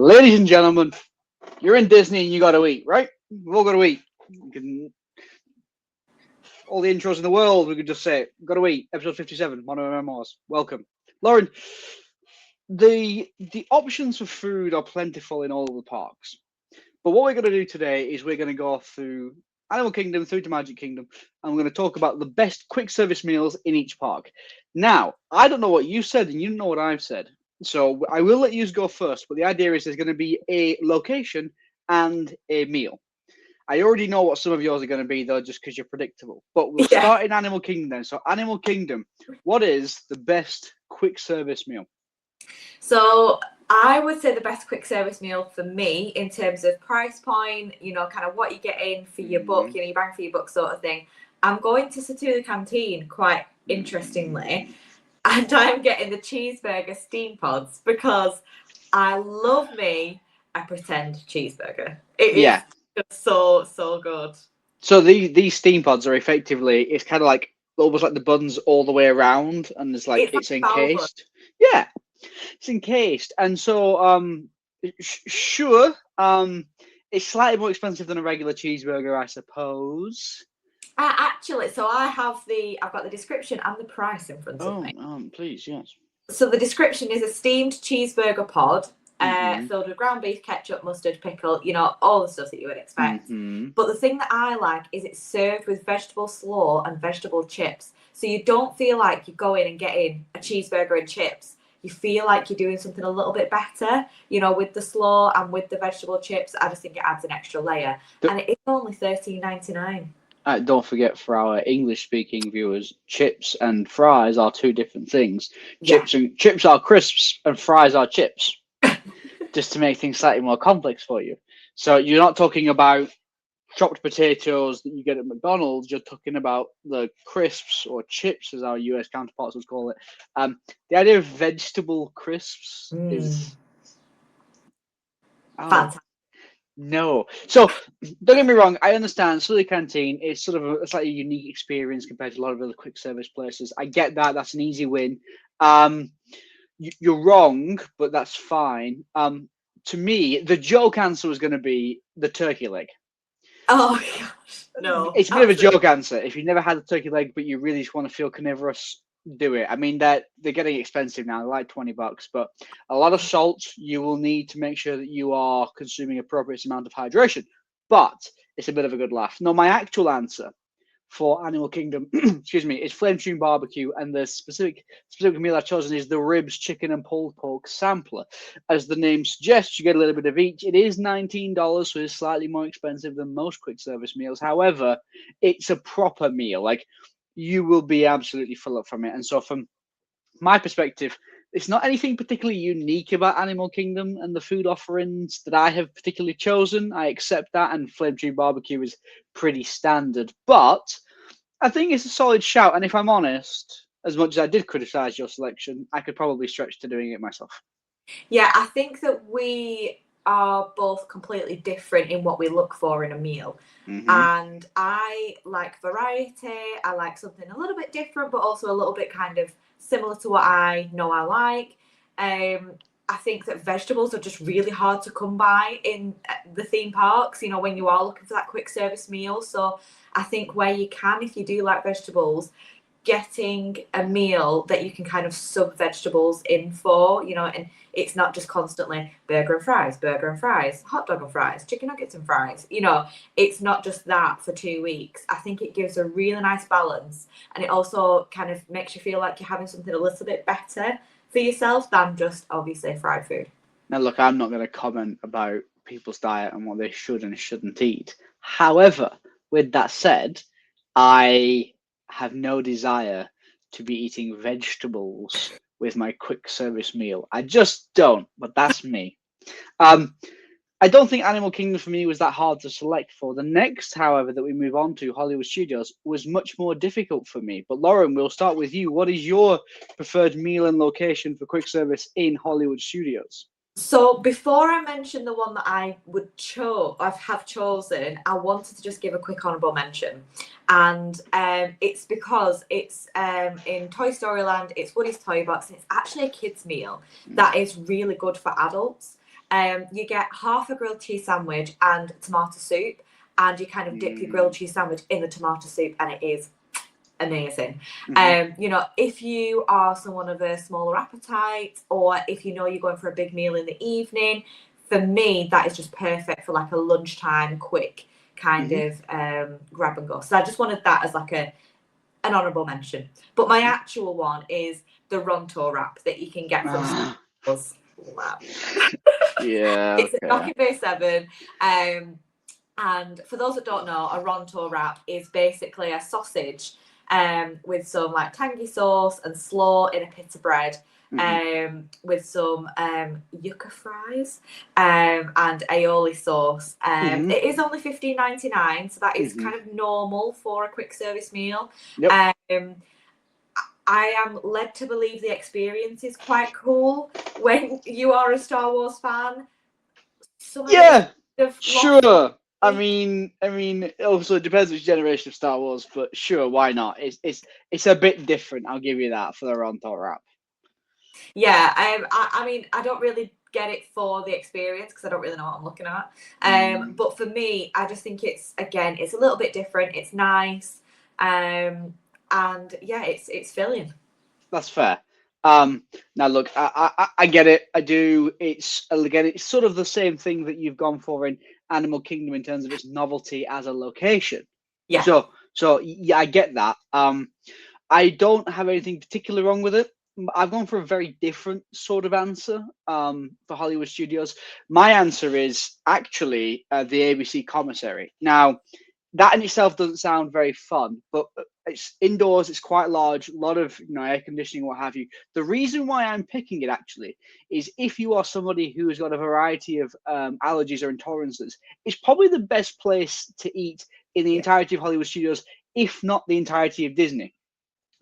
Ladies and gentlemen, you're in Disney and you got to eat, right? We've all got to eat. All the intros in the world, we could just say it. Got to eat. Episode 57, Monorail Memoirs. Welcome. Lauren, the options for food are plentiful in all of the parks. But what we're going to do today is we're going to go through Animal Kingdom through to Magic Kingdom, and we're going to talk about the best quick service meals in each park. Now, I don't know what you said, and you don't know what I've said. So I will let you go first, but the idea is there's going to be a location and a meal. I already know what some of yours are going to be, though, just because you're predictable. But we'll start in Animal Kingdom then. So Animal Kingdom, what is the best quick service meal? So I would say the best quick service meal for me in terms of price point, kind of what you get in for your buck, you bang for your buck sort of thing. I'm going to Satula Canteen quite interestingly. And I'm getting the cheeseburger steam pods because I love me a pretend cheeseburger. It is just so good. So these steam pods are effectively, it's kind of like almost like the buns all the way around, and there's it's encased. Yeah, it's encased, and so sure, it's slightly more expensive than a regular cheeseburger, I suppose. Actually, so I've got the description and the price in front of me. Please, yes. So the description is a steamed cheeseburger pod filled with ground beef, ketchup, mustard, pickle, all the stuff that you would expect. But the thing that I like is it's served with vegetable slaw and vegetable chips. So you don't feel like you go in and getting a cheeseburger and chips. You feel like you're doing something a little bit better, with the slaw and with the vegetable chips. I just think it adds an extra layer. And it is only $13.99. Don't forget, for our English-speaking viewers, chips and fries are two different things. Chips are crisps and fries are chips, just to make things slightly more complex for you. So you're not talking about chopped potatoes that you get at McDonald's. You're talking about the crisps or chips, as our US counterparts would call it. The idea of vegetable crisps is fantastic. No. So, don't get me wrong, I understand Satula Canteen is sort of a slightly unique experience compared to a lot of other quick service places. I get that. That's an easy win. You're wrong, but that's fine. To me, the joke answer was going to be the turkey leg. Oh, my gosh. No. It's a bit of a joke answer. If you've never had a turkey leg, but you really just want to feel carnivorous, do it. I mean, they're getting expensive now. They're like $20, but a lot of salt. You will need to make sure that you are consuming appropriate amount of hydration. But it's a bit of a good laugh. No, my actual answer for Animal Kingdom, excuse me, is flame tune barbecue, and the specific meal I've chosen is the ribs, chicken, and pulled pork sampler. As the name suggests, you get a little bit of each. It is $19, so it's slightly more expensive than most quick service meals. However, it's a proper meal. You will be absolutely full up from it. And so from my perspective, it's not anything particularly unique about Animal Kingdom and the food offerings that I have particularly chosen. I accept that, and flame tune barbecue is pretty standard. But I think it's a solid shout. And if I'm honest, as much as I did criticize your selection, I could probably stretch to doing it myself. Yeah, I think that we are both completely different in what we look for in a meal. And I like variety. I like something a little bit different, but also a little bit kind of similar to what I know I like. I think that vegetables are just really hard to come by in the theme parks, when you are looking for that quick service meal. So I think where you can, if you do like vegetables, getting a meal that you can kind of sub vegetables in for, and it's not just constantly burger and fries, hot dog and fries, chicken nuggets and fries. It's not just that for 2 weeks. I think it gives a really nice balance, and it also kind of makes you feel like you're having something a little bit better for yourself than just obviously fried food. Now, look, I'm not going to comment about people's diet and what they should and shouldn't eat. However, with that said, I have no desire to be eating vegetables with my quick service meal. I just don't, but that's me. I don't think Animal Kingdom for me was that hard to select for. The next, however, that we move on to, Hollywood Studios, was much more difficult for me. But Lauren, we'll start with you. What is your preferred meal and location for quick service in Hollywood Studios? So before I mention the one that I have chosen, I wanted to just give a quick honourable mention. And it's because it's in Toy Story Land, it's Woody's Toy Box, and it's actually a kids' meal that is really good for adults. You get half a grilled cheese sandwich and tomato soup, and you kind of dip your grilled cheese sandwich in the tomato soup, and it is amazing. You know, if you are someone of a smaller appetite, or if you know you're going for a big meal in the evening, for me that is just perfect for like a lunchtime quick kind of grab and go. So I just wanted that as like an honourable mention. But my actual one is the Ronto wrap that you can get from stores. Yeah, it's a Dock Bay 7. And for those that don't know, a Ronto wrap is basically a sausage with some like tangy sauce and slaw in a pita bread, with some yucca fries and aioli sauce. It is only $15.99, so that is kind of normal for a quick service meal. Yep. I am led to believe the experience is quite cool when you are a Star Wars fan. Sure. I mean, also it depends which generation of Star Wars, but sure, why not? It's a bit different. I'll give you that for the Ronto wrap. Yeah, I mean, I don't really get it for the experience because I don't really know what I'm looking at. But for me, I just think it's a little bit different. It's nice, and yeah, it's filling. That's fair. Now look, I get it. I do. It's sort of the same thing that you've gone for in Animal Kingdom in terms of its novelty as a location. Yeah. So yeah, I get that. I don't have anything particularly wrong with it. I've gone for a very different sort of answer for Hollywood Studios. My answer is actually the ABC commissary. Now, that in itself doesn't sound very fun, but it's indoors, it's quite large, a lot of air conditioning, what have you. The reason why I'm picking it actually is if you are somebody who has got a variety of allergies or intolerances, it's probably the best place to eat in the entirety of Hollywood Studios, if not the entirety of Disney.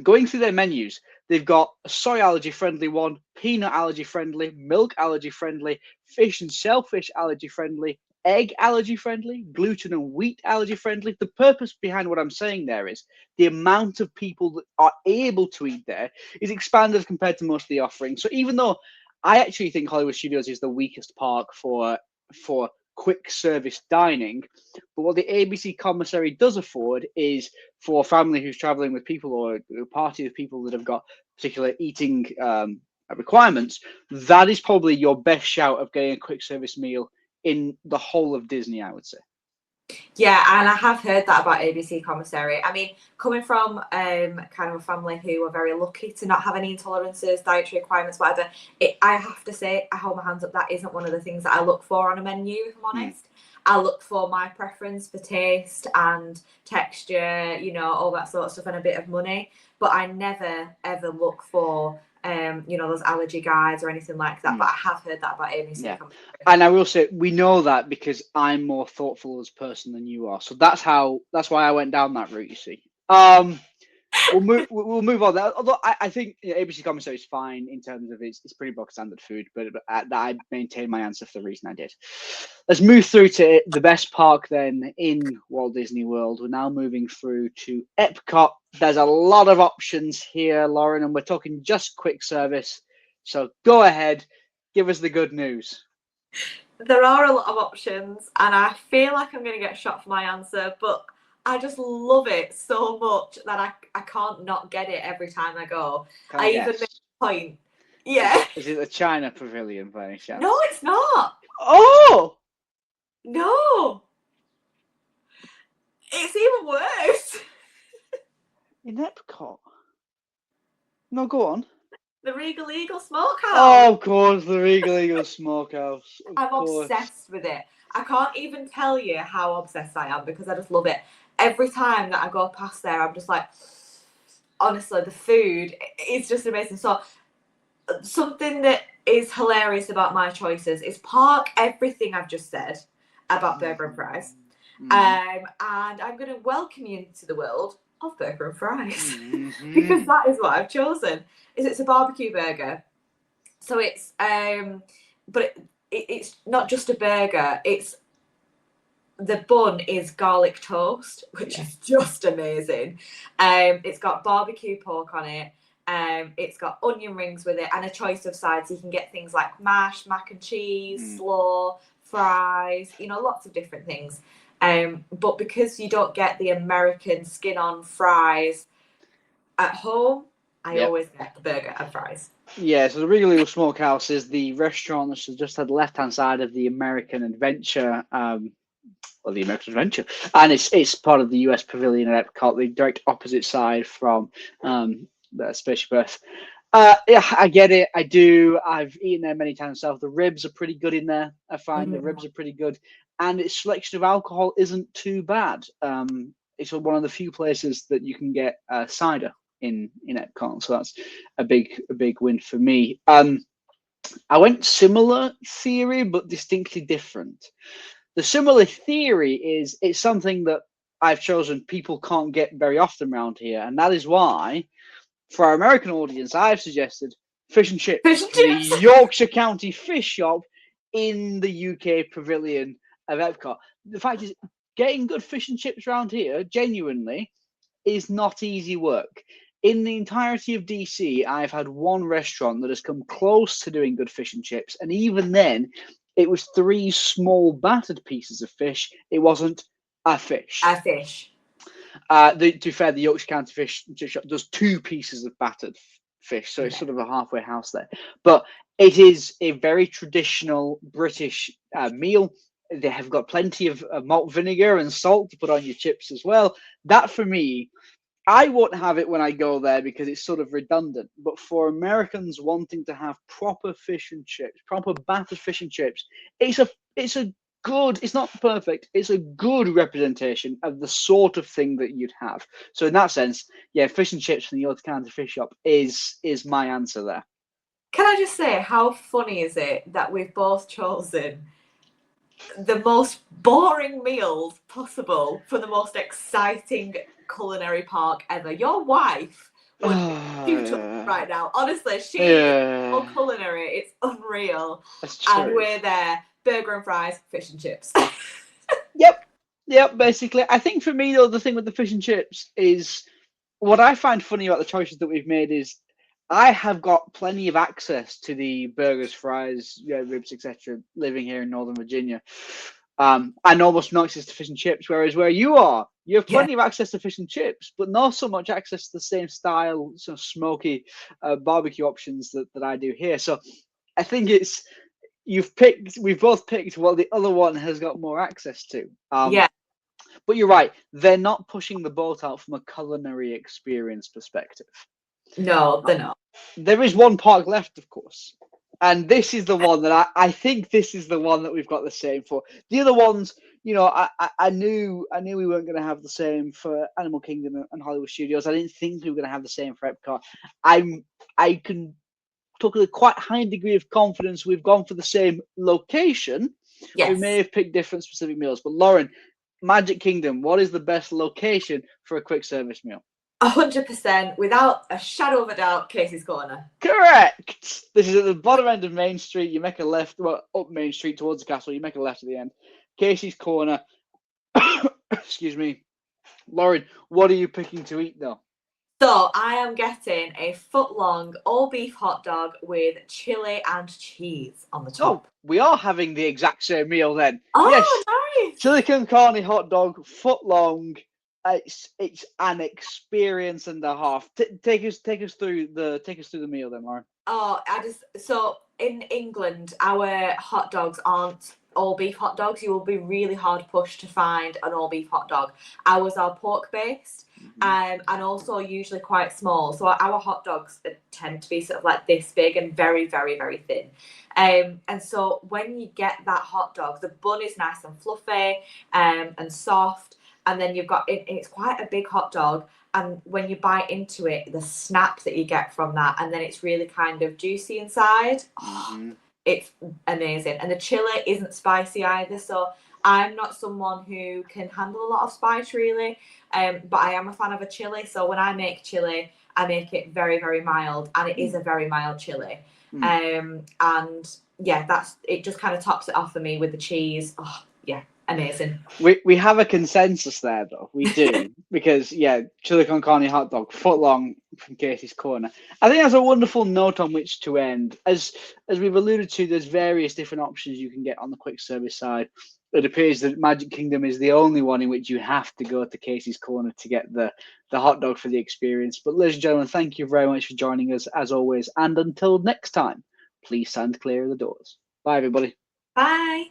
Going through their menus, they've got a soy allergy friendly one, peanut allergy friendly, milk allergy friendly, fish and shellfish allergy friendly, egg allergy friendly, gluten and wheat allergy friendly. The purpose behind what I'm saying there is the amount of people that are able to eat there is expanded compared to most of the offerings. So even though I actually think Hollywood Studios is the weakest park for quick service dining, but what the ABC commissary does afford is for a family who's traveling with people or a party of people that have got particular eating requirements, that is probably your best shout of getting a quick service meal in the whole of Disney, I would say. Yeah, and I have heard that about ABC commissary. I mean, coming from kind of a family who are very lucky to not have any intolerances, dietary requirements, whatever, I have to say, I hold my hands up, that isn't one of the things that I look for on a menu, if I'm honest. I look for my preference for taste and texture, all that sort of stuff, and a bit of money. But I never, ever look for those allergy guides or anything like that. But I have heard that about ABC. Yeah. And I will say, we know that because I'm more thoughtful as a person than you are. So that's why I went down that route, you see. We'll move on. Although I think ABC commissary is fine in terms of it's pretty bog standard food, but I maintain my answer for the reason I did. Let's move through to the best park then in Walt Disney World. We're now moving through to EPCOT. There's a lot of options here, Lauren, and we're talking just quick service. So go ahead, give us the good news. There are a lot of options, and I feel like I'm going to get shot for my answer, but I just love it so much that I can't not get it every time I go. I even make a point. Yeah. Is it the China Pavilion by any chance? No, it's not. Oh! No. It's even worse. In Epcot? No, go on. The Regal Eagle Smokehouse. Oh, of course, the Regal Eagle Smokehouse. I'm obsessed with it. I can't even tell you how obsessed I am because I just love it. Every time that I go past there, I'm just like, honestly, the food is just amazing. So something that is hilarious about my choices is park everything I've just said about burger and fries. And I'm going to welcome you into the world of burger and fries because that is what I've chosen. It's a barbecue burger. So it's but it's not just a burger, it's the bun is garlic toast, which is just amazing. It's got barbecue pork on it, It's got onion rings with it and a choice of sides. You can get things like mash, mac and cheese, slaw, fries, you know, lots of different things. But because you don't get the American skin-on fries at home, I always get the burger and fries. Yeah, so the Regal Eagle Smokehouse is the restaurant that's just had the left-hand side of the American Adventure, the American Adventure, and it's part of the US Pavilion at EPCOT, the direct opposite side from the Spaceship Earth. Yeah, I get it. I do. I've eaten there many times myself. The ribs are pretty good in there. I find the ribs are pretty good, and its selection of alcohol isn't too bad. It's one of the few places that you can get cider in EPCOT, so that's a big win for me. I went similar theory, but distinctly different. The similar theory is it's something that I've chosen people can't get very often around here, and that is why, for our American audience, I've suggested fish and chips. The Yorkshire County Fish Shop in the UK Pavilion of EPCOT. The fact is, getting good fish and chips around here, genuinely, is not easy work. In the entirety of DC, I've had one restaurant that has come close to doing good fish and chips, and even then, it was 3 small battered pieces of fish. It wasn't a fish. A fish. To be fair, the Yorkshire County Fish Shop does 2 pieces of battered fish, so it's sort of a halfway house there. But it is a very traditional British meal. They have got plenty of malt vinegar and salt to put on your chips as well. That, for me, I won't have it when I go there because it's sort of redundant. But for Americans wanting to have proper fish and chips, proper battered fish and chips, it's a good, it's not perfect, it's a good representation of the sort of thing that you'd have. So in that sense, yeah, fish and chips from the Yorkshire County Fish Shop is my answer there. Can I just say, how funny is it that we've both chosen the most boring meals possible for the most exciting culinary park ever? Your wife would shoot up right now. Honestly, she is so culinary. It's unreal. That's true. And we're there, burger and fries, fish and chips. Yep, basically. I think for me, though, the thing with the fish and chips is what I find funny about the choices that we've made is I have got plenty of access to the burgers, fries, ribs, etc. living here in Northern Virginia. And almost no access to fish and chips, whereas where you have plenty of access to fish and chips, but not so much access to the same style, sort of smoky barbecue options that I do here. So I think we've both picked what the other one has got more access to. But you're right, they're not pushing the boat out from a culinary experience perspective. No, they're not. There is one park left, of course. And this is the one that I think this is the one that we've got the same for. The other ones, I knew we weren't going to have the same for Animal Kingdom and Hollywood Studios. I didn't think we were going to have the same for EPCOT. I can talk with a quite high degree of confidence we've gone for the same location. Yes. We may have picked different specific meals. But Lauren, Magic Kingdom, what is the best location for a quick service meal? 100%, without a shadow of a doubt, Casey's Corner. Correct. This is at the bottom end of Main Street. You make a left, up Main Street towards the castle. You make a left at the end. Casey's Corner. Excuse me. Lauren, what are you picking to eat, though? So I am getting a foot-long all-beef hot dog with chili and cheese on the top. Oh, we are having the exact same meal then. Oh, yes. Nice. Chili con carne hot dog, foot-long. It's an experience and a half. Take us through the meal then, Lauren. Oh, so in England, our hot dogs aren't all beef hot dogs. You will be really hard pushed to find an all beef hot dog. Ours are pork based, and also usually quite small. So our hot dogs tend to be sort of like this big and very, very, very thin. And so when you get that hot dog, the bun is nice and fluffy and soft. And then you've got it's quite a big hot dog. And when you bite into it, the snap that you get from that, and then it's really kind of juicy inside. Oh, it's amazing. And the chili isn't spicy either. So I'm not someone who can handle a lot of spice really. But I am a fan of a chili. So when I make chili, I make it very, very mild. And it is a very mild chili. And yeah, it just kind of tops it off for me with the cheese. Oh, yeah. Amazing. We have a consensus there, though. We do. Because, yeah, chili con carne hot dog, foot long from Casey's Corner. I think that's a wonderful note on which to end. As we've alluded to, there's various different options you can get on the quick service side. It appears that Magic Kingdom is the only one in which you have to go to Casey's Corner to get the hot dog for the experience. But ladies and gentlemen, thank you very much for joining us, as always. And until next time, please stand clear of the doors. Bye, everybody. Bye.